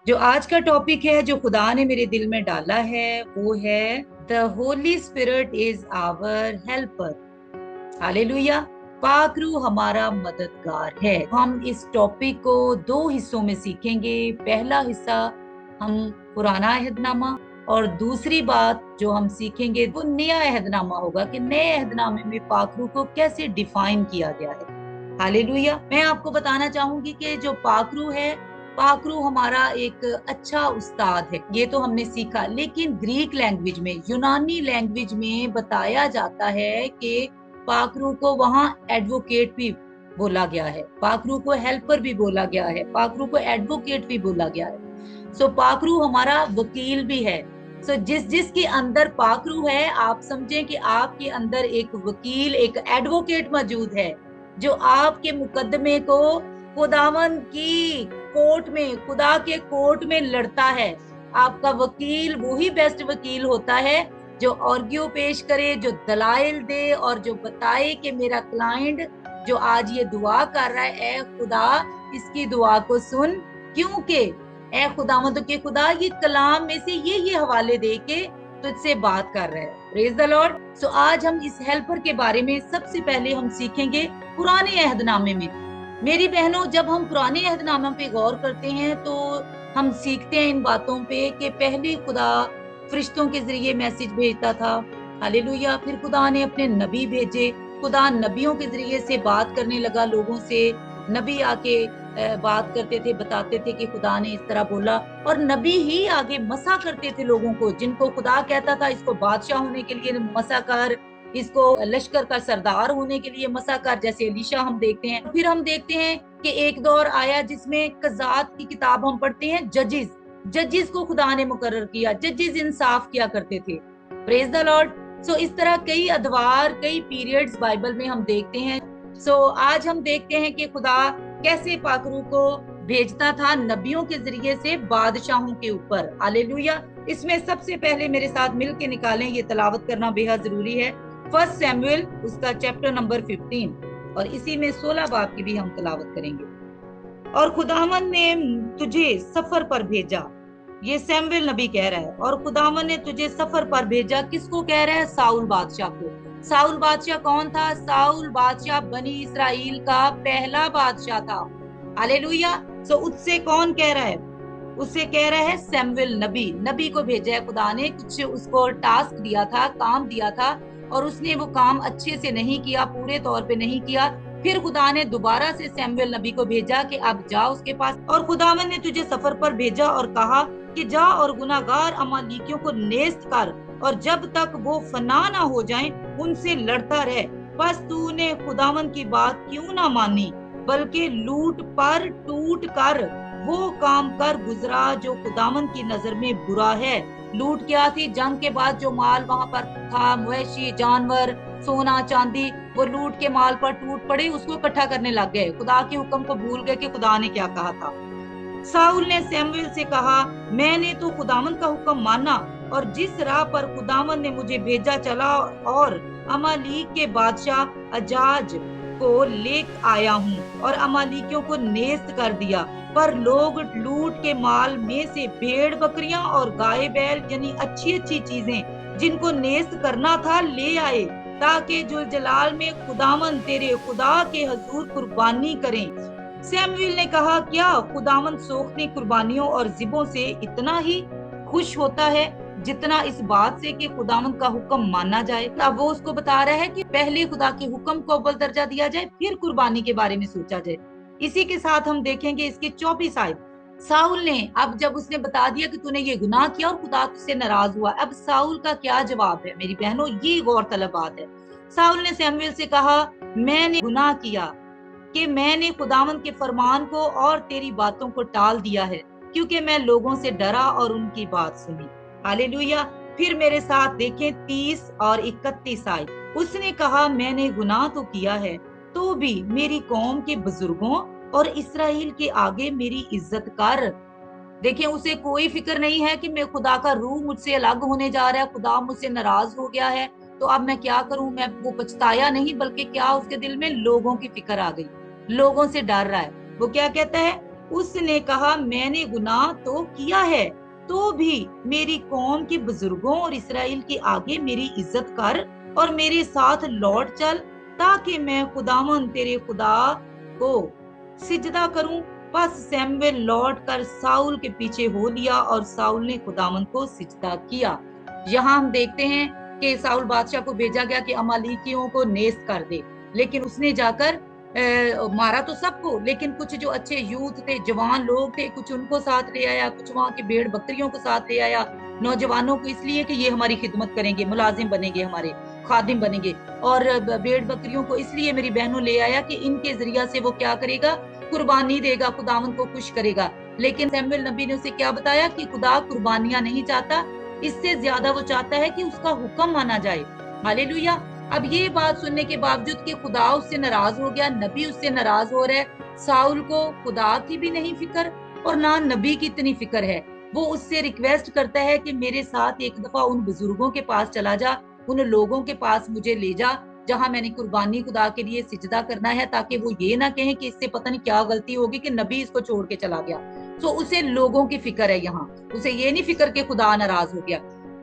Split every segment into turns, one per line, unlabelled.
जो आज का टॉपिक है जो खुदा ने मेरे दिल में डाला है वो है the holy spirit is our helper. Hallelujah. पाक रूह हमारा मददगार है। हम इस टॉपिक को दो हिस्सों में सीखेंगे। पहला हिस्सा हम पुराना अहदनामा और दूसरी बात जो हम सीखेंगे वो नया अहदनामा होगा कि नए अहदनामे में पाक रूह को कैसे डिफाइन किया गया है। हालेलुया। मैं आपको बताना चाहूंगी कि जो पाक रूह है, पाक रूह हमारा एक अच्छा उस्ताद है, ये तो हमने सीखा। लेकिन ग्रीक लैंग्वेज में, यूनानी लैंग्वेज में बताया जाता है कि पाक रूह को वहां एडवोकेट भी बोला गया है, पाक रूह को हेल्पर भी बोला गया है, पाक रूह को एडवोकेट भी बोला गया है। सो पाक रूह हमारा वकील भी है। सो जिसके अंदर पाक रूह है, आप समझें कि आपके अंदर एक वकील, एक एडवोकेट मौजूद है जो आपके मुकदमे को खुदावन की कोर्ट में, खुदा के कोर्ट में लड़ता है। आपका वकील वही बेस्ट वकील होता है जो आर्ग्यू पेश करे, जो दलाइल दे और जो बताए कि मेरा क्लाइंट जो आज ये दुआ कर रहा है, ए खुदा इसकी दुआ को सुन, क्योंकि ए खुदावंद के खुदा ये कलाम में से ये हवाले दे के तुझसे बात कर रहा है। Praise the Lord. सो आज हम इस हेल्पर के बारे में सबसे पहले हम सीखेंगे पुराने अहदनामे में। मेरी बहनों, जब हम पुराने अहदनामे पे गौर करते हैं तो हम सीखते हैं इन बातों पे कि पहले खुदा फरिश्तों के जरिए मैसेज भेजता था। हालेलुया। फिर खुदा ने अपने नबी भेजे, खुदा नबियों के जरिए से बात करने लगा लोगों से। नबी आके बात करते थे, बताते थे कि खुदा ने इस तरह बोला, और नबी ही आगे मसा करते थे लोगों को, जिनको खुदा कहता था इसको बादशाह होने के लिए मसा कर, इसको लश्कर का सरदार होने के लिए मसा कर, जैसे एलीशा हम देखते हैं। फिर हम देखते हैं कि एक दौर आया जिसमें कज़ात की किताब हम पढ़ते हैं, जजिस को खुदा ने मुकर्रर किया, जजिस इंसाफ किया करते थे। Praise the Lord. सो इस तरह कई अदवार, कई पीरियड्स बाइबल में हम देखते हैं। सो आज हम देखते हैं कि खुदा कैसे पाक रूह को भेजता था नबियों के जरिए से बादशाहों के ऊपर। हालेलुया। इसमें सबसे पहले मेरे साथ मिल के निकालें, ये तलावत करना बेहद जरूरी है। फर्स्ट सैमुएल उसका चैप्टर नंबर 15 और इसी में 16 बाब की भी हम तलावत करेंगे। और खुदावन ने तुझे सफर पर भेजा, ये सैमुएल नबी कह रहा है, और खुदावन ने तुझे सफर पर भेजा। किसको कह रहा है? साउल बादशाह को। साउल बादशाह कौन था? साउल बादशाह बनी इसराइल का पहला बादशाह था। हालेलुया। सो उससे कौन कह रहा है? उससे कह रहा है सैमुएल नबी। नबी को भेजा है खुदा ने, कुछ उसको टास्क दिया था, काम दिया था, और उसने वो काम अच्छे से नहीं किया, पूरे तौर पे नहीं किया। फिर खुदा ने दोबारा से सैमुएल नबी को भेजा कि अब जा उसके पास, और खुदावन ने तुझे सफर पर भेजा और कहा कि जा और गुनाहगार अमालिकियों को नेस्त कर, और जब तक वो फना ना हो जाएं उनसे लड़ता रह। बस तूने खुदावन की बात क्यों ना मानी, बल्कि लूट पर टूट कर वो काम कर गुजरा जो खुदावन की नजर में बुरा है। लूट क्या थी? जंग के बाद जो माल वहां पर था, मवेशी, जानवर, सोना, चांदी, वो लूट के माल पर टूट पड़े, उसको इकट्ठा करने लग गए, खुदा के हुक्म को भूल गए कि खुदा ने क्या कहा था। साउल ने सैमुएल से कहा, मैंने तो खुदावन का हुक्म माना और जिस राह पर खुदावन ने मुझे भेजा चला, और अमालीक के बादशाह अजाज को ले आया हूँ और अमालिकियों को नेस्त कर दिया। पर लोग लूट के माल में से भेड़ बकरियां और गाय बैल, यानी अच्छी अच्छी चीजें जिनको नेस्त करना था, ले आए, ताकि जो जलाल में खुदावन तेरे खुदा के हजूर कुर्बानी करें। सैमुएल ने कहा, क्या खुदावन सोखने कुर्बानियों और जिबों से इतना ही खुश होता है जितना इस बात से कि खुदावन का हुक्म माना जाए? अब वो उसको बता रहा है कि पहले खुदा के हुक्म को अव्वल दर्जा दिया जाए, फिर कुर्बानी के बारे में सोचा जाए। इसी के साथ हम देखेंगे इसके 24 आयत। साउल ने, अब जब उसने बता दिया कि तूने ये गुनाह किया और खुदा तुझसे नाराज हुआ, अब साउल का क्या जवाब है? मेरी बहनों, ये गौरतलब बात है। साउल ने सैमुएल से कहा, मैंने गुनाह किया कि मैंने खुदावन के फरमान को और तेरी बातों को टाल दिया है, क्योंकि मैं लोगों से डरा और उनकी बात सुनी। हालेलुया। फिर मेरे साथ देखें 30 और 31 आयत। उसने कहा, मैंने गुनाह तो किया है, तो भी मेरी कौम के बुजुर्गों और इसराइल के आगे मेरी इज्जत कर। देखें, उसे कोई फिक्र नहीं है कि मैं खुदा का रूह मुझसे अलग होने जा रहा है, खुदा मुझसे नाराज हो गया है, तो अब मैं क्या करूं। मैं वो पछताया नहीं, बल्कि क्या उसके दिल में लोगों की फिक्र आ गई, लोगों से डर रहा है। वो क्या कहता है? उसने कहा मैंने गुनाह तो किया है, तो भी मेरी कौम के बुजुर्गों और इसराइल के आगे मेरी इज्जत कर और मेरे साथ लौट चल, ताकि मैं खुदावन तेरे खुदा को सिजदा करूं। बस सैमुएल लौट कर साउल के पीछे हो लिया और साउल ने खुदावन को सिजदा किया। यहाँ हम देखते हैं कि साउल बादशाह को भेजा गया कि अमालेकियों को नेस्त कर दे, लेकिन उसने जाकर मारा तो सबको, लेकिन कुछ जो अच्छे यूथ थे, जवान लोग थे, कुछ उनको साथ ले आया, कुछ वहां की भेड़ बकरियों को साथ ले आया, नौजवानों को, इसलिए कि ये हमारी खिदमत करेंगे, मुलाजिम बनेंगे, हमारे खादिम बनेंगे, और भेड़ बकरियों को इसलिए मेरी बहनों ले आया कि इनके जरिया से वो क्या करेगा, कुर्बानी देगा, खुदावन को खुश करेगा। लेकिन सैमुएल नबी ने उसे क्या बताया कि खुदा कुर्बानियां नहीं चाहता, इससे ज्यादा वो चाहता है कि उसका हुक्म माना जाए। हालेलुया। अब ये बात सुनने के बावजूद कि खुदा उससे नाराज हो गया, नबी उससे नाराज हो रहा है, साउल को खुदा की भी नहीं फिक्र और ना नबी की इतनी फिक्र है। वो उससे रिक्वेस्ट करता है कि मेरे साथ एक दफा उन बुजुर्गों के पास चला जा, उन लोगों के पास मुझे ले जा जहां मैंने कुर्बानी खुदा के लिए सिजदा करना है, ताकि वो ये ना कहें कि इससे पता नहीं क्या गलती होगी कि नबी इसको छोड़ के चला गया। तो उसे लोगों की फिक्र है, यहाँ उसे ये नहीं फिक्र कि खुदा नाराज हो गया।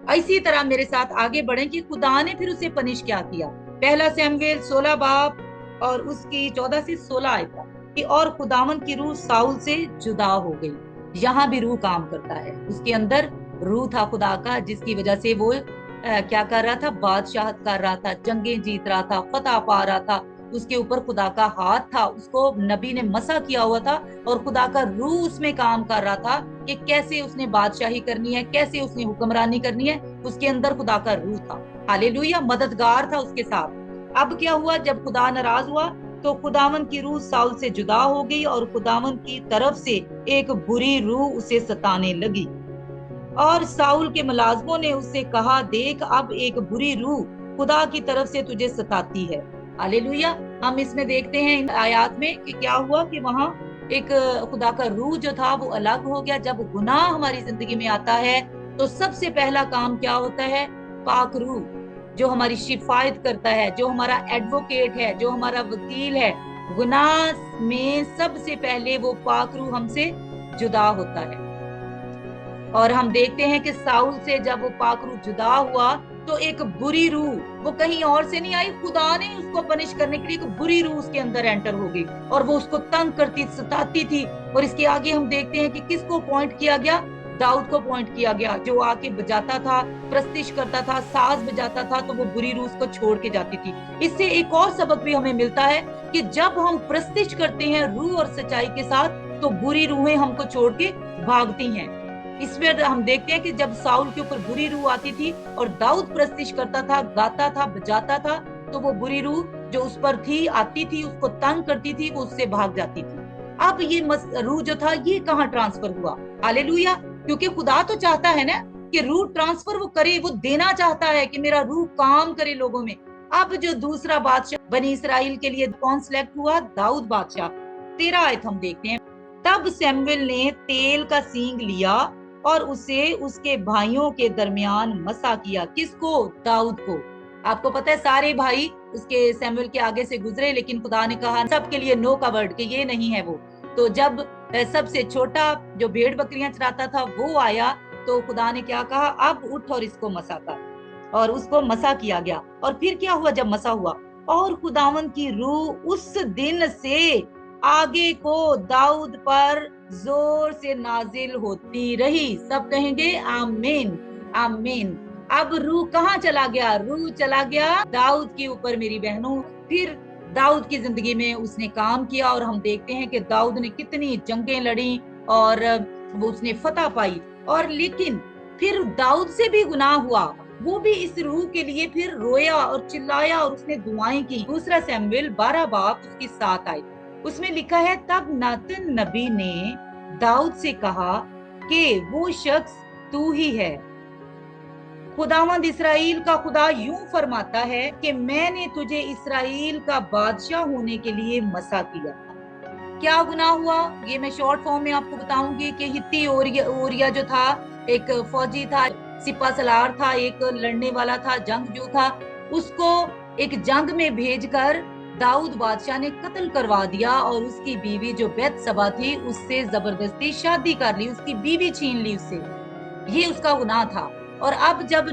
इसी तरह मेरे साथ आगे बढ़े कि खुदा ने फिर उसे पनिश क्या किया। पहला सैमुएल 16 बाब और उसकी 14 से 16 आयत कि और खुदावन की रूह साउल से जुदा हो गई। यहाँ भी रूह काम करता है, उसके अंदर रूह था खुदा का, जिसकी वजह से वो क्या कर रहा था, बादशाहत कर रहा था, जंगें जीत रहा था, फतह पा रहा था, उसके ऊपर खुदा का हाथ था, उसको नबी ने मसा किया हुआ था और खुदा का रूह उसमें काम कर रहा था कि कैसे उसने बादशाही करनी है, कैसे उसने हुक्मरानी करनी है, उसके अंदर खुदा का रूह था। हालेलुया, मददगार था उसके साथ। अब क्या हुआ, जब खुदा नाराज हुआ तो खुदावन की रूह साउल से जुदा हो गई और खुदावन की तरफ से एक बुरी रूह उसे सताने लगी। और साउल के मुलाजमों ने उससे कहा, देख अब एक बुरी रूह खुदा की तरफ से तुझे सताती है। हालेलुया। हम इसमें देखते हैं इन आयात में कि क्या हुआ कि वहां एक खुदा का रूह जो था वो अलग हो गया। जब गुनाह हमारी जिंदगी में आता है तो सबसे पहला काम क्या होता है, पाक रूह जो हमारी शिफायत करता है, जो हमारा एडवोकेट है, जो हमारा वकील है, गुनाह में सबसे पहले वो पाक रूह हमसे जुदा होता है। और हम देखते हैं कि साउल से जब वो पाक रूह जुदा हुआ तो एक बुरी रूह, वो कहीं और से नहीं आई, खुदा ने उसको पनिश करने के लिए एक बुरी रूह उसके अंदर एंटर हो गई और वो उसको तंग करती, सताती थी। और इसके आगे हम देखते हैं कि किसको पॉइंट किया गया, दाऊद को पॉइंट किया गया, जो आके बजाता था, प्रस्तिश करता था, साज बजाता था, तो वो बुरी रूह उसको छोड़ के जाती थी। इससे एक और सबक भी हमें मिलता है कि जब हम प्रस्तिश करते हैं रूह और सच्चाई के साथ तो बुरी रूहें हमको छोड़ के भागती हैं। इसमें हम देखते हैं कि जब साउल के ऊपर बुरी रूह आती थी और दाऊद प्रस्तिश करता था, गाता था, बजाता था, तो वो बुरी रूह जो उस पर थी, आती थी, उसको तंग करती थी, वो उससे भाग जाती थी। अब ये रूह जो था ये कहाँ ट्रांसफर हुआ, हालेलुया, क्योंकि खुदा तो चाहता है ना कि रूह ट्रांसफर वो करे, वो देना चाहता है कि मेरा रूह काम करे लोगों में। अब जो दूसरा बादशाह बनी इसराइल के लिए कौन सिलेक्ट हुआ, दाऊद बादशाह। 13 आयत हम देखते हैं, तब सैमुएल ने तेल का सींग लिया और उसे उसके भाइयों के दरमियान मसा किया। किसको, दाऊद को। आपको पता है सारे भाई उसके सैमुएल के आगे से गुजरे, लेकिन खुदा ने कहा सबके लिए नो का वर्ड कि ये नहीं है वो। तो जब सबसे छोटा जो भेड़ बकरियां चराता था वो आया तो खुदा ने क्या कहा, अब उठ और इसको मसा कर, और उसको मसा किया गया। और फिर क्या हुआ, जब मसा हुआ और खुदावन की रूह उस दिन से आगे को दाऊद पर जोर से नाजिल होती रही। सब कहेंगे आमीन, आमीन। अब रूह कहाँ चला गया, रूह चला गया दाऊद के ऊपर मेरी बहनों। फिर दाऊद की जिंदगी में उसने काम किया और हम देखते हैं कि दाऊद ने कितनी जंगें लड़ी और वो उसने फतह पाई। और लेकिन फिर दाऊद से भी गुनाह हुआ, वो भी इस रूह के लिए फिर रोया और चिल्लाया और उसने दुआएं की। दूसरा सैमुएल 12 बाब उसकी 7 आई, उसमें लिखा है, तब नातन नबी ने दाऊद से कहा कि वो शख्स तू ही है। खुदावंद इसराइल का खुदा यूं फरमाता है कि मैंने तुझे इसराइल का बादशाह होने के लिए मसा किया। क्या गुनाह हुआ, ये मैं शॉर्ट फॉर्म में आपको बताऊंगी कि हित्ती ओरिया जो था, एक फौजी था, सिपा सलार था, एक लड़ने वाला था, जंगजू था, उसको एक जंग में भेजकर दाऊद बादशाह ने कत्ल करवा दिया और उसकी बीवी जो बैतशबा थी उससे जबरदस्ती शादी कर ली, उसकी बीवी छीन ली उससे। ये उसका गुनाह था। और अब जब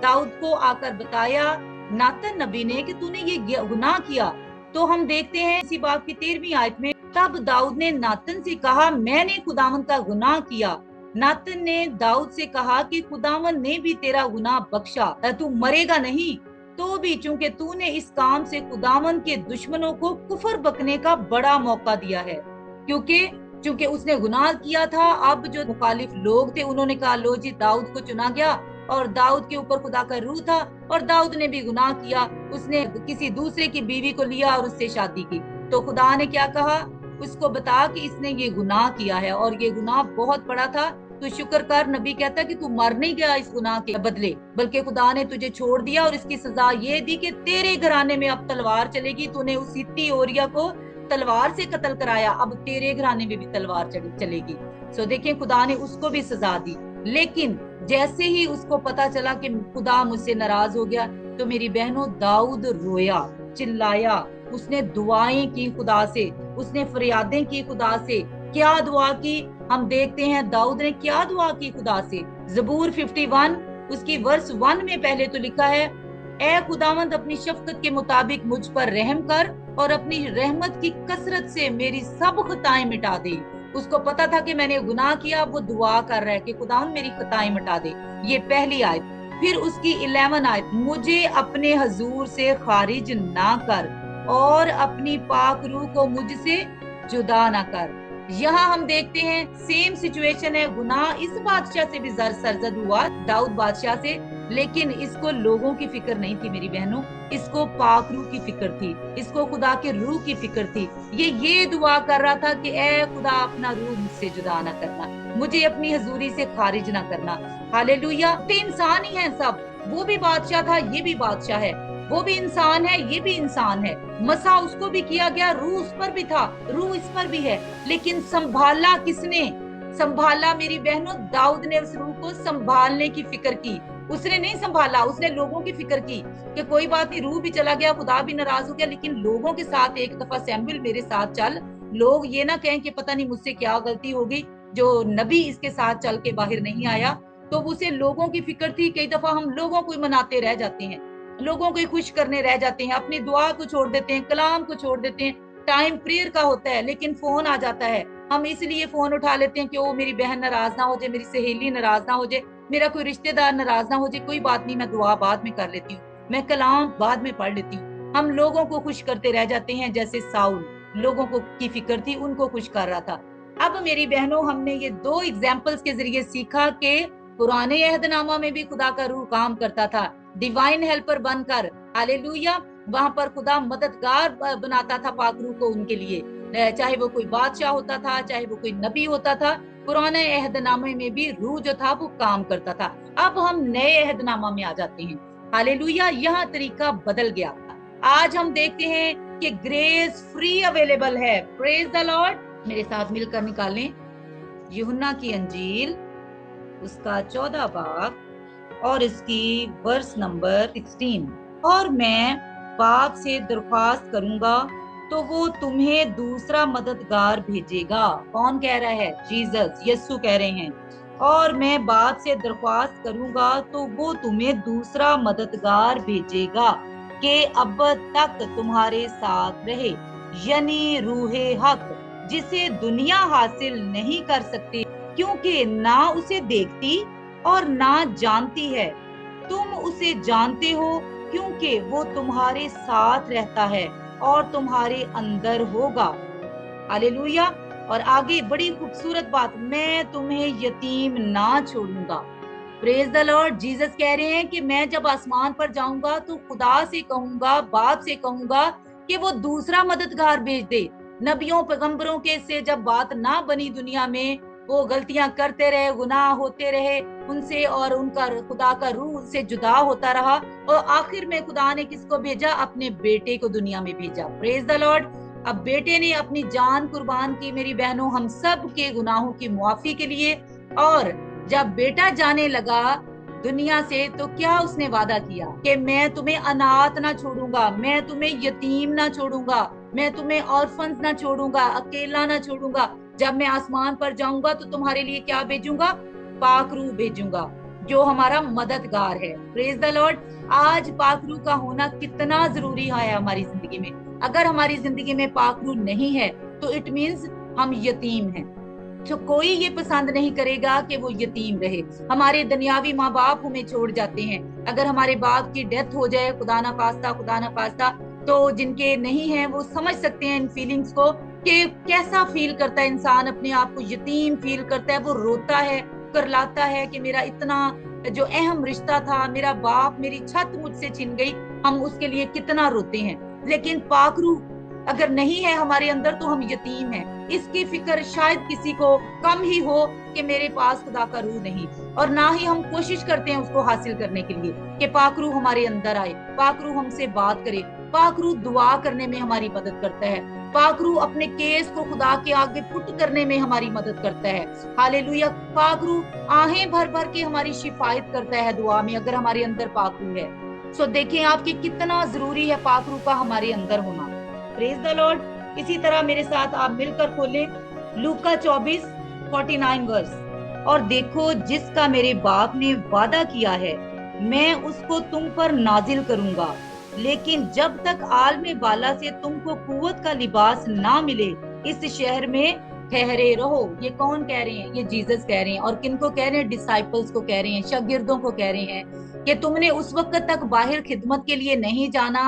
दाऊद को आकर बताया नातन नबी ने कि तूने ये गुनाह किया, तो हम देखते हैं इसी बाब की 13वीं आयत में, तब दाऊद ने नातन से कहा मैंने खुदावंद का गुनाह किया। नातन ने दाऊद से कहा कि खुदावंद ने भी तेरा गुनाह बख्शा, तू मरेगा नहीं। तो भी चूंकि तूने इस काम से खुदावंद के दुश्मनों को कुफर बकने का बड़ा मौका दिया है, क्योंकि चूंकि उसने गुनाह किया था। अब जो मुखालिफ लोग थे उन्होंने कहा लो जी दाऊद को चुना गया, और दाऊद के ऊपर खुदा का रूह था, और दाऊद ने भी गुनाह किया, उसने किसी दूसरे की बीवी को लिया और उससे शादी की। तो खुदा ने क्या कहा, उसको बता कि इसने ये गुनाह किया है और ये गुनाह बहुत बड़ा था, तू शुक्र कर। नबी कहता कि तू मर नहीं गया इस गुनाह के बदले, बल्कि खुदा ने तुझे छोड़ दिया और इसकी सजा ये दी कि तेरे घराने में अब तलवार चलेगी। तूने उस हित्ती ओरिया को तलवार से कत्ल कराया, अब तेरे घराने में भी तलवार चलेगी। सो देखिए खुदा ने उसको भी सजा दी। लेकिन जैसे ही उसको पता चला कि खुदा मुझसे नाराज हो गया, तो मेरी बहनों दाऊद रोया, चिल्लाया, उसने दुआएं की खुदा से, उसने फरियादें की खुदा से। क्या दुआ की हम देखते हैं, दाऊद ने क्या दुआ की खुदा से। ज़बूर 51 उसकी वर्स 1 में पहले तो लिखा है, ए खुदावंद अपनी शफकत के मुताबिक मुझ पर रहम कर और अपनी रहमत की कसरत से मेरी सब खताएं मिटा दे। उसको पता था कि मैंने गुनाह किया, वो दुआ कर रहा है कि खुदावंद मेरी खताएं मिटा दे। ये पहली आयत। फिर उसकी 11 आयत, मुझे अपने हजूर से खारिज ना कर और अपनी पाक रूह को मुझसे जुदा ना कर। यहाँ हम देखते हैं सेम सिचुएशन है, गुनाह इस बादशाह से भी सरजद हुआ, दाऊद बादशाह से, लेकिन इसको लोगों की फिक्र नहीं थी मेरी बहनों, इसको पाक रूह की फिक्र थी, इसको खुदा के रूह की फिक्र थी। ये दुआ कर रहा था कि ए खुदा अपना रूह मुझसे जुदा ना करना, मुझे अपनी हजूरी से खारिज ना करना। हालेलुया। तो इंसान ही है सब, वो भी बादशाह था, ये भी बादशाह है, वो भी इंसान है, ये भी इंसान है। मसा उसको भी किया गया, रूह उस पर भी था, रूह इस पर भी है, लेकिन संभाला किसने? संभाला मेरी बहनों, दाऊद ने उस रूह को संभालने की फिक्र की। उसने नहीं संभाला, उसने लोगों की फिक्र की कि कोई बात नहीं, रूह भी चला गया, खुदा भी नाराज हो गया, लेकिन लोगों के साथ एक दफा सैमुएल मेरे साथ चल, लोग ये ना कहें कि पता नहीं मुझसे क्या गलती होगी, जो नबी इसके साथ चल के बाहर नहीं आया। तो उसे लोगों की फिक्र थी। कई दफा हम लोगों को मनाते रह जाते हैं, लोगों को खुश करने रह जाते हैं, अपनी दुआ को छोड़ देते हैं, कलाम को छोड़ देते हैं। टाइम प्रेयर का होता है, लेकिन फोन आ जाता है, हम इसलिए फोन उठा लेते हैं कि वो मेरी बहन नाराज ना हो जाए, मेरी सहेली नाराज ना हो जाए, मेरा कोई रिश्तेदार नाराज ना हो जाए, कोई बात नहीं, मैं दुआ बाद में कर लेती हूँ, मैं कलाम बाद में पढ़ लेती हूँ। हम लोगों को खुश करते रह जाते हैं, जैसे साउल लोगों को की फिक्र थी, उनको खुश कर रहा था। अब मेरी बहनों, हमने ये 2 एग्जाम्पल्स के जरिए सीखा कि पुराने अहदनामा में भी खुदा का रूह काम करता था, डिवाइन हेल्पर बनकर। हालेलुया। वहां पर खुदा मददगार बनाता था पाक रूह को उनके लिए, चाहे वो कोई बादशाह होता था, चाहे वो कोई नबी होता था। पुराने अहदनामे में भी रूह जो था वो काम करता था। अब हम नए अहदनामा में आ जाते हैं। हालेलुया। यहाँ तरीका बदल गया। आज हम देखते हैं कि ग्रेस फ्री अवेलेबल है। Praise the Lord. मेरे साथ मिलकर निकालें यूहन्ना की अंजील, उसका 14 बाब और इसकी वर्स नंबर 16। और मैं बाप से दरख्वास्त करूंगा तो वो तुम्हें दूसरा मददगार भेजेगा। कौन कह रहा है? जीसस, यीशु कह रहे हैं। और मैं बाप से दरख्वास्त करूंगा तो वो तुम्हें दूसरा मददगार भेजेगा कि अब तक तुम्हारे साथ रहे, यानी रूहे हक, जिसे दुनिया हासिल नहीं कर सकती क्योंकि ना उसे देखती और ना जानती है। तुम उसे जानते हो क्योंकि वो तुम्हारे साथ रहता है और तुम्हारे अंदर होगा। हालेलुया। और आगे बड़ी खूबसूरत बात, मैं तुम्हें यतीम ना छोड़ूंगा। Praise the Lord. जीसस कह रहे हैं कि मैं जब आसमान पर जाऊंगा तो खुदा से कहूंगा, बाप से कहूंगा कि वो दूसरा मददगार भेज दे। नबियों पैगंबरों के से जब बात ना बनी दुनिया में, वो गलतियां करते रहे, गुनाह होते रहे उनसे, और उनका खुदा का रूह से जुदा होता रहा, और आखिर में खुदा ने किसको भेजा? अपने बेटे को दुनिया में भेजा। Praise the Lord. अब बेटे ने अपनी जान कुर्बान की मेरी बहनों, हम सब के गुनाहों की मुआफी के लिए। और जब बेटा जाने लगा दुनिया से, तो क्या उसने वादा किया कि मैं तुम्हें अनाथ ना छोड़ूंगा, मैं तुम्हें यतीम ना छोड़ूंगा, मैं तुम्हें ऑर्फन्स ना छोड़ूंगा, अकेला ना छोड़ूंगा। जब मैं आसमान पर जाऊंगा तो तुम्हारे लिए क्या भेजूंगा? पाक रूह भेजूंगा, जो हमारा मददगार है। Praise the Lord. आज पाक रूह का होना कितना जरूरी है हमारी जिंदगी में। अगर हमारी जिंदगी में पाक रूह नहीं है तो इट मीन्स हम यतीम हैं। तो कोई ये पसंद नहीं करेगा कि वो यतीम रहे। हमारे दुनियावी माँ बाप हमें छोड़ जाते हैं। अगर हमारे बाप की डेथ हो जाए, खुदा ना खास्ता, तो जिनके नहीं है वो समझ सकते हैं इन फीलिंग्स को, कि कैसा फील करता है इंसान, अपने आप को यतीम फील करता है। वो रोता है, करलाता है कि मेरा इतना जो अहम रिश्ता था, मेरा बाप, मेरी छत मुझसे छिन गई। हम उसके लिए कितना रोते हैं। लेकिन पाक रूह अगर नहीं है हमारे अंदर तो हम यतीम हैं। इसकी फिक्र शायद किसी को कम ही हो कि मेरे पास खुदा का रूह नहीं, और ना ही हम कोशिश करते हैं उसको हासिल करने के लिए कि पाक रूह हमारे अंदर आए, पाक रूह हमसे बात करे, पाक रूह दुआ करने में हमारी मदद करता है, पाक रूह अपने केस को खुदा के आगे पुट करने में हमारी मदद करता है। हालेलुया। पाक रूह आहें भर भर के हमारी शिफायत करता है दुआ में, अगर हमारे अंदर पाक रूह है। सो देखें आपकी कितना जरूरी है पाक रूह का हमारे अंदर होना। Praise the Lord. इसी तरह मेरे साथ आप मिलकर खोलें लूका 24:49 वर्स। और देखो, जिसका मेरे बाप ने वादा किया है मैं उसको तुम पर नाजिल करूंगा, लेकिन जब तक आलम बाला से तुमको कुव्वत का लिबास ना मिले इस शहर में ठहरे रहो। ये कौन कह रहे हैं? ये जीसस कह रहे हैं। और किनको कह रहे हैं? डिसाइपल्स को कह रहे हैं, शागिर्दों को कह रहे हैं कि तुमने उस वक्त तक बाहर खिदमत के लिए नहीं जाना,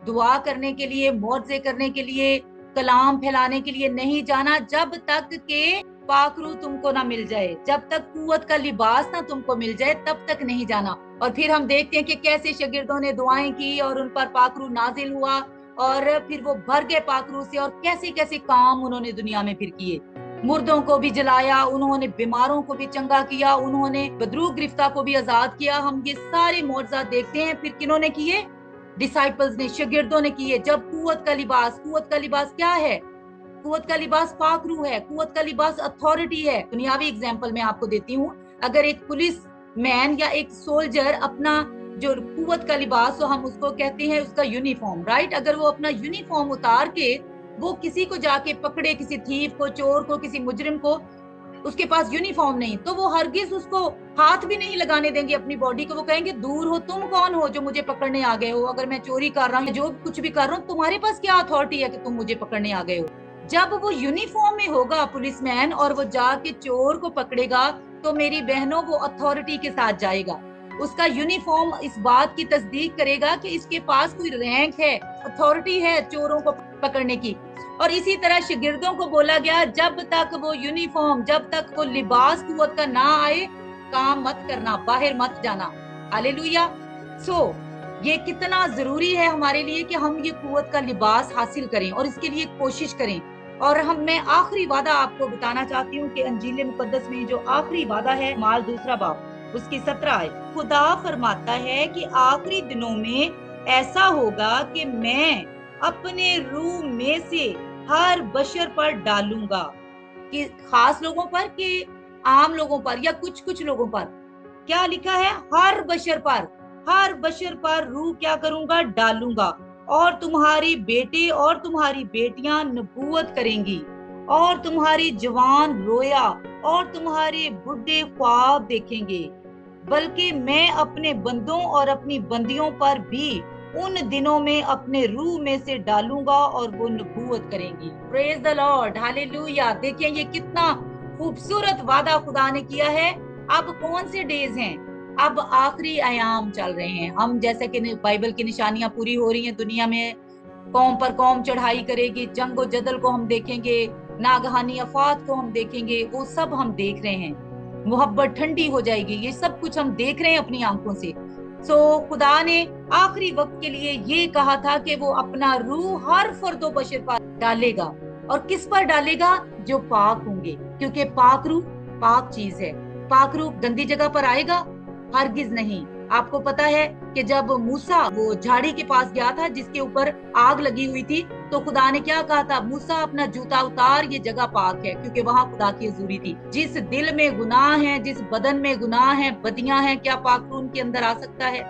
दुआ करने के लिए, मौजे करने के लिए, कलाम फैलाने के लिए नहीं जाना, जब तक के पाक रूह तुमको ना मिल जाए, जब तक कुव्वत का लिबास ना तुमको मिल जाए, तब तक नहीं जाना। और फिर हम देखते हैं कि कैसे शागिर्दों ने दुआएं की और उन पर पाक रूह नाजिल हुआ, और फिर वो भर गए पाक रूह से, और कैसे कैसे काम उन्होंने दुनिया में फिर किए। मुर्दों को भी जलाया, उन्होंने बीमारों को भी चंगा किया, उन्होंने बदरू गिरफ्तार को भी आजाद किया। हम ये सारे मौजज़ात देखते हैं। फिर किन्होंने किए? डिसाइपल्स ने, शागिर्दों ने किए। जब कुव्वत का लिबास क्या है? कुव्वत का लिबास पाक रूह है। कुव्वत का लिबास अथॉरिटी है। दुनियावी एग्जांपल मैं आपको देती हूँ। अगर एक पुलिस मैन या एक सोल्जर अपना जो कुव्वत का लिबास, तो हम उसको कहते हैं उसका यूनिफॉर्म, राइट। अगर वो अपना यूनिफॉर्म उतार के वो किसी को जाके पकड़े, किसी थीफ को, चोर को, किसी मुजरिम को, उसके पास यूनिफॉर्म नहीं, तो वो हरगिज उसको हाथ भी नहीं लगाने देंगे अपनी बॉडी को। वो कहेंगे दूर हो, तुम कौन हो जो मुझे पकड़ने आ गए हो? अगर मैं चोरी कर रहा हूँ, जो कुछ भी कर रहा हूँ, तुम्हारे पास क्या अथॉरिटी है कि तुम मुझे पकड़ने आ गए हो? जब वो यूनिफॉर्म में होगा पुलिसमैन और वो जाके चोर को पकड़ेगा, तो मेरी बहनों वो अथॉरिटी के साथ जाएगा। उसका यूनिफॉर्म इस बात की तस्दीक करेगा कि इसके पास कोई रैंक है, अथॉरिटी है चोरों को पकड़ने की। और इसी तरह शागिर्दों को बोला गया, जब तक वो यूनिफॉर्म, जब तक वो लिबास कुव्वत का ना आए, काम मत करना, बाहर मत जाना। हालेलुया। सो ये कितना जरूरी है हमारे लिए कि हम ये कुव्वत का लिबास हासिल करें और इसके लिए कोशिश करें। और मैं आखिरी वादा आपको बताना चाहती हूँ कि अंजील मुकद्दस में जो आखिरी वादा है, माल 2 बाब उसकी 17 आयत, खुदा फरमाता है कि आखिरी दिनों में ऐसा होगा कि मैं अपने रूह में से हर बशर पर डालूंगा। कि खास लोगों पर, कि आम लोगों पर, या कुछ कुछ लोगों पर? क्या लिखा है? हर बशर पर, हर बशर पर रूह क्या करूंगा? डालूंगा। और तुम्हारे बेटे और तुम्हारी बेटियां नबूवत करेंगी, और तुम्हारी जवान रोया और तुम्हारे बुढ़े ख्वाब देखेंगे। बल्कि मैं अपने बंदों और अपनी बंदियों पर भी उन दिनों में अपने रूह में से डालूंगा और वो नबूवत करेंगी। Praise the Lord. हालेलुया। देखिए ये कितना खूबसूरत वादा खुदा ने किया है। अब कौन से डेज हैं? अब आखिरी अयाम चल रहे हैं। हम जैसे कि बाइबल की निशानियां पूरी हो रही हैं दुनिया में, कौम पर कौम चढ़ाई करेगी, जंगो जदल को हम देखेंगे, नागहानी अफात को हम देखेंगे, वो सब हम देख रहे हैं। मोहब्बत ठंडी हो जाएगी, ये सब कुछ हम देख रहे हैं अपनी आंखों से। सो खुदा ने आखिरी वक्त के लिए ये कहा था कि वो अपना रूह हर फर्दो बशर पर डालेगा। और किस पर डालेगा? जो पाक होंगे, क्योंकि पाक रूह पाक चीज है। पाक रूह गंदी जगह पर आएगा? हरगिज नहीं। आपको पता है कि जब मूसा वो झाड़ी के पास गया था जिसके ऊपर आग लगी हुई थी, तो खुदा ने क्या कहा था, मूसा अपना जूता उतार, ये जगह पाक है, क्योंकि वहां खुदा की हजूरी थी। जिस दिल में गुनाह है, जिस बदन में गुनाह है, बदियां हैं, क्या पाक रूह उनके अंदर आ सकता है?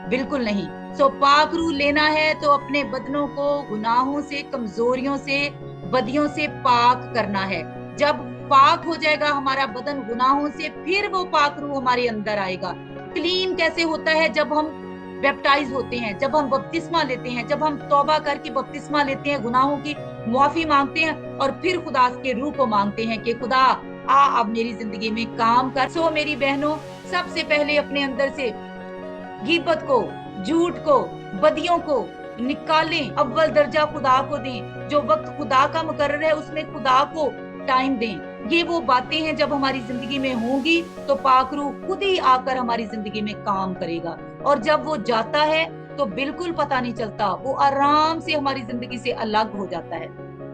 बिल्कुल नहीं। सो पाक रूह लेना है तो अपने बदनों को गुनाहों से, कमजोरियों से, बदियों से पाक करना है। जब पाक हो जाएगा हमारा बदन गुनाहों से, फिर वो पाक रूह हमारे अंदर आएगा। क्लीन कैसे होता है? जब हम बैप्टाइज होते हैं, जब हम बपतिस्मा लेते हैं, जब हम तौबा करके बपतिस्मा लेते हैं, गुनाहों की मुआफी मांगते हैं और फिर खुदा के रूह को मांगते हैं कि खुदा आ अब मेरी जिंदगी में काम कर। सो मेरी बहनों, सबसे पहले अपने अंदर से गीबत को, झूठ को, बदियों को निकालें, अव्वल दर्जा खुदा को दें। जो वक्त खुदा का मुकर्रर है उसमें खुदा को टाइम दें। ये वो बातें हैं जब हमारी जिंदगी में होंगी तो पाक रूह खुद ही आकर हमारी जिंदगी में काम करेगा। और जब वो जाता है तो बिल्कुल पता नहीं चलता, वो आराम से हमारी जिंदगी से अलग हो जाता है।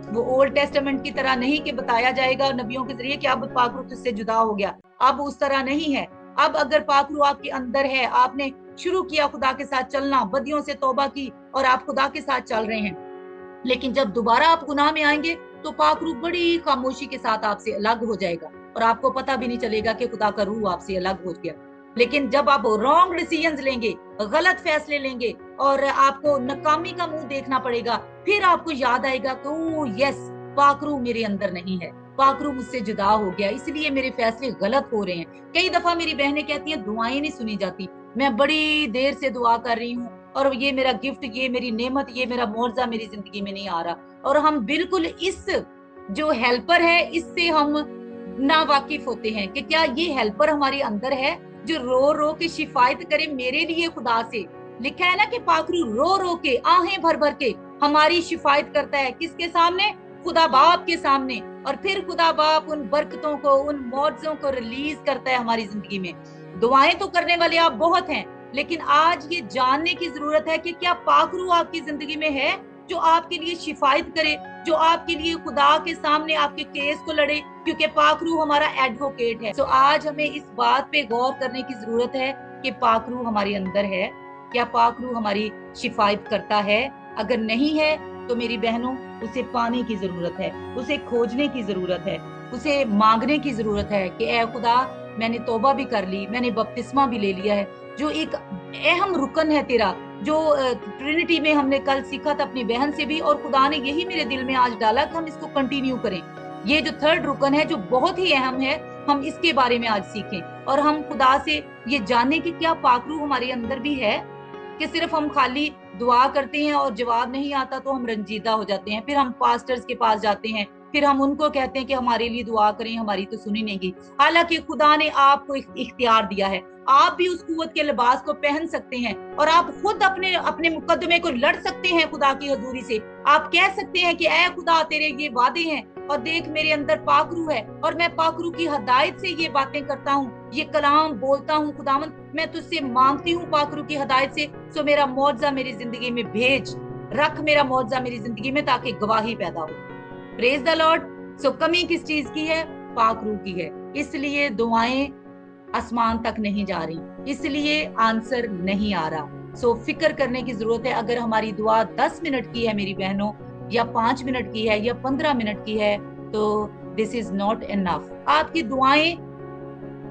वो ओल्ड टेस्टामेंट की तरह नहीं कि बताया जाएगा नबियों के जरिए कि अब पाक रूह तुझसे जुदा हो गया। अब उस तरह नहीं है। अब अगर पाक रूह आपके अंदर है, आपने शुरू किया खुदा के साथ चलना, बदियों से तौबा की और आप खुदा के साथ चल रहे हैं, लेकिन जब दोबारा आप गुनाह में आएंगे तो पाक रूह बड़ी खामोशी के साथ आपसे अलग हो जाएगा और आपको पता भी नहीं चलेगा कि खुदा का रूह आपसे अलग हो गया। लेकिन जब आप रॉन्ग डिसीजंस लेंगे, गलत फैसले लेंगे और आपको नाकामी का मुंह देखना पड़ेगा, फिर आपको याद आएगा कि ओ यस, पाक रूह मेरे अंदर नहीं है, पाक रूह मुझसे जुदा हो गया, इसलिए मेरे फैसले गलत हो रहे हैं। कई दफा मेरी बहनें कहती हैं दुआएं नहीं सुनी जाती, मैं बड़ी देर से दुआ कर रही हूँ और ये मेरा गिफ्ट, ये मेरी नेमत, ये मेरा मुआवजा मेरी जिंदगी में नहीं आ रहा। और हम बिल्कुल इस जो हेल्पर है इससे हम ना वाकिफ होते हैं कि क्या ये हेल्पर हमारे अंदर है जो रो रो के शिफायत करे मेरे लिए खुदा से। लिखा है ना कि पाखरू रो रो के, आहें भर भर के हमारी शिफायत करता है। किसके सामने? खुदा बाप के सामने। और फिर खुदा बाप उन बरकतों को, उन मौजों को रिलीज करता है हमारी जिंदगी में। दुआएं तो करने वाले आप बहुत हैं, लेकिन आज ये जानने की जरूरत है कि क्या पाखरू आपकी जिंदगी में है जो आपके लिए शिफायत करे, जो आपके लिए खुदा के सामने आपके केस को लड़े, क्योंकि पाखरू हमारा एडवोकेट है। तो आज हमें इस बात पे गौर करने की जरूरत है कि पाखरू हमारे अंदर है, क्या पाखरू हमारी शिफायत करता है? अगर नहीं है तो मेरी बहनों, उसे पाने की जरूरत है, उसे खोजने की जरूरत है, उसे मांगने की जरूरत है कि ऐ खुदा, मैंने तौबा भी कर ली, मैंने बपतिस्मा भी ले लिया है। जो एक अहम रुकन है तेरा, जो ट्रिनिटी में हमने कल सीखा था अपनी बहन से भी, और खुदा ने यही मेरे दिल में आज डाला कि हम इसको कंटिन्यू करें। ये जो थर्ड रुकन है जो बहुत ही अहम है, हम इसके बारे में आज सीखें और हम खुदा से ये जाने कि क्या पाखरू हमारे अंदर भी है, कि सिर्फ हम खाली दुआ करते हैं और जवाब नहीं आता तो हम रंजीदा हो जाते हैं, फिर हम पास्टर्स के पास जाते हैं, फिर हम उनको कहते हैं कि हमारे लिए दुआ करें, हमारी तो सुनी नहीं गई। हालांकि खुदा ने आपको इख्तियार दिया है, आप भी उस कुव्वत के लिबास को पहन सकते हैं और आप खुद अपने अपने मुकदमे को लड़ सकते हैं खुदा की हजूरी से। आप कह सकते हैं कि ऐ खुदा, तेरे ये वादे हैं और देख मेरे अंदर पाखरू है और मैं पाखरू की हदायत से ये बातें करता हूँ, ये कलाम बोलता हूँ। खुदावंद, मैं तुझसे मांगती हूँ पाखरू की हदायत से, सो मेरा मुआवजा मेरी जिंदगी में भेज, रख मेरा मुआवजा मेरी जिंदगी में, ताकि गवाही पैदा हो। Praise the Lord. सो कमी किस चीज की है? पाखरू की है। इसलिए दुआएं आसमान तक नहीं जा रही, इसलिए आंसर नहीं आ रहा। सो फिक्र करने की जरूरत है। अगर हमारी दुआ 10 मिनट की है मेरी बहनों, या 5 मिनट की है, या 15 मिनट की है, तो दिस इज नॉट इनफ। आपकी दुआएं,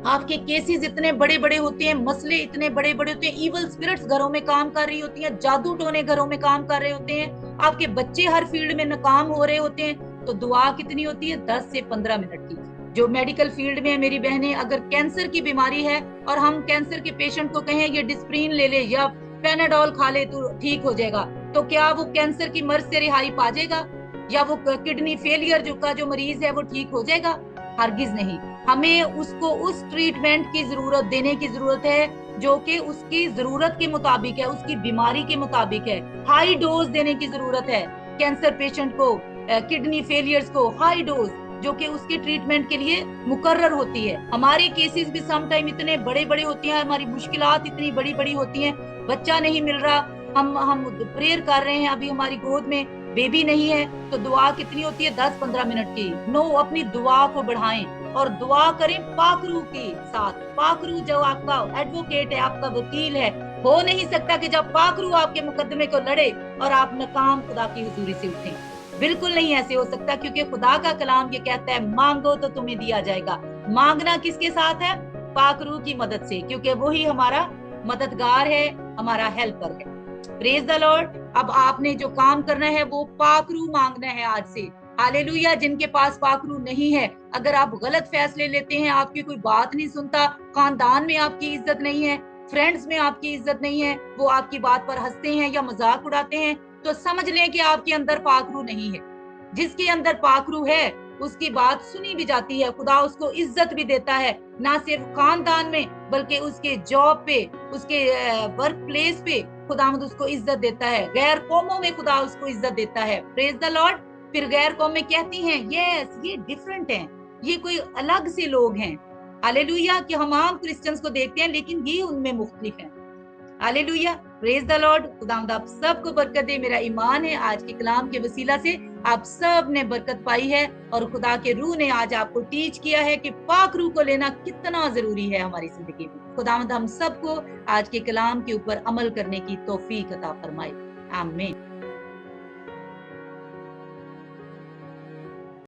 आपके केसेस इतने बड़े बड़े होते हैं, मसले इतने बड़े बड़े होते हैं, इवल स्पिरिट्स घरों में काम कर रही होती हैं, जादू टोने घरों में काम कर रहे होते हैं, आपके बच्चे हर फील्ड में नाकाम हो रहे होते हैं, तो दुआ कितनी होती है? 10 से 15 मिनट की। जो मेडिकल फील्ड में है मेरी बहनें, अगर कैंसर की बीमारी है और हम कैंसर के पेशेंट को कहें ये डिस्प्रिन ले ले या पेनाडोल खा ले तो ठीक हो जाएगा, तो क्या वो कैंसर की मर्ज से रिहाई पा जाएगा? या वो किडनी फेलियर जो मरीज है वो ठीक हो जाएगा? हरगिज नहीं। हमें उसको उस ट्रीटमेंट की जरूरत देने की जरूरत है जो कि उसकी जरूरत के मुताबिक है, उसकी बीमारी के मुताबिक है। हाई डोज देने की जरूरत है कैंसर पेशेंट को, किडनी फेलियर्स को हाई डोज, जो कि उसके ट्रीटमेंट के लिए मुकर्रर होती है। हमारे केसेस भी सम टाइम इतने बड़े बड़े होते हैं, हमारी मुश्किलात इतनी बड़ी बड़ी होती हैं, बच्चा नहीं मिल रहा, हम प्रेयर कर रहे हैं, अभी हमारी गोद में बेबी नहीं है, तो दुआ कितनी होती है? 10-15 मिनट की। नो, अपनी दुआ को बढ़ाएं, और दुआ करें पाक रूह के साथ। पाक रूह जो आपका एडवोकेट है, आपका वकील है, हो नहीं सकता कि जब पाक रूह आपके मुकदमे को लड़े और आप नाकाम खुदा की हुजूरी से उठें। बिल्कुल नहीं ऐसे हो सकता, क्योंकि खुदा का कलाम ये कहता है मांगो तो तुम्हें दिया जाएगा। मांगना किसके साथ है? पाक रूह की मदद से, क्योंकि वही हमारा मददगार है, हमारा हेल्पर है। Praise the Lord. अब आपने जो काम करना है वो पाक रूह मांगना है आज से। हालेलुया। जिनके पास पाक रूह नहीं है, अगर आप गलत फैसले लेते हैं, आपकी कोई बात नहीं सुनता, खानदान में आपकी इज्जत नहीं है, फ्रेंड्स में आपकी इज्जत नहीं है, वो आपकी बात पर हंसते हैं या मजाक उड़ाते हैं, तो समझ लें कि आपके अंदर पाक रूह नहीं है। जिसके अंदर पाक रूह है उसकी बात सुनी भी जाती है, खुदा उसको इज्जत भी देता है, ना सिर्फ खानदान में बल्कि उसके जॉब पे, उसके वर्क प्लेस पे खुदावंद उसको इज्जत देता है। गैर कौमों में खुदा उसको इज्जत देता है। Praise the Lord. फिर गैर कौमें कहती हैं यस ये डिफरेंट हैं, ये कोई अलग से लोग हैं। हालेलुया। कि हम आम क्रिश्चियंस को देखते हैं लेकिन ये उनमें मुख्तलिफ हैं। हालेलुया। Praise the Lord. खुदावंद आप सबको बरकत दे। मेरा ईमान है आज के कलाम के वसीला से आप सब ने बरकत पाई है, और खुदा के रूह ने आज आपको टीच किया है कि पाक रूह को लेना कितना जरूरी है हमारी जिंदगी में। खुदावंद हम सबको आज के कलाम के ऊपर अमल करने की तौफीक अता फरमाए। आमीन।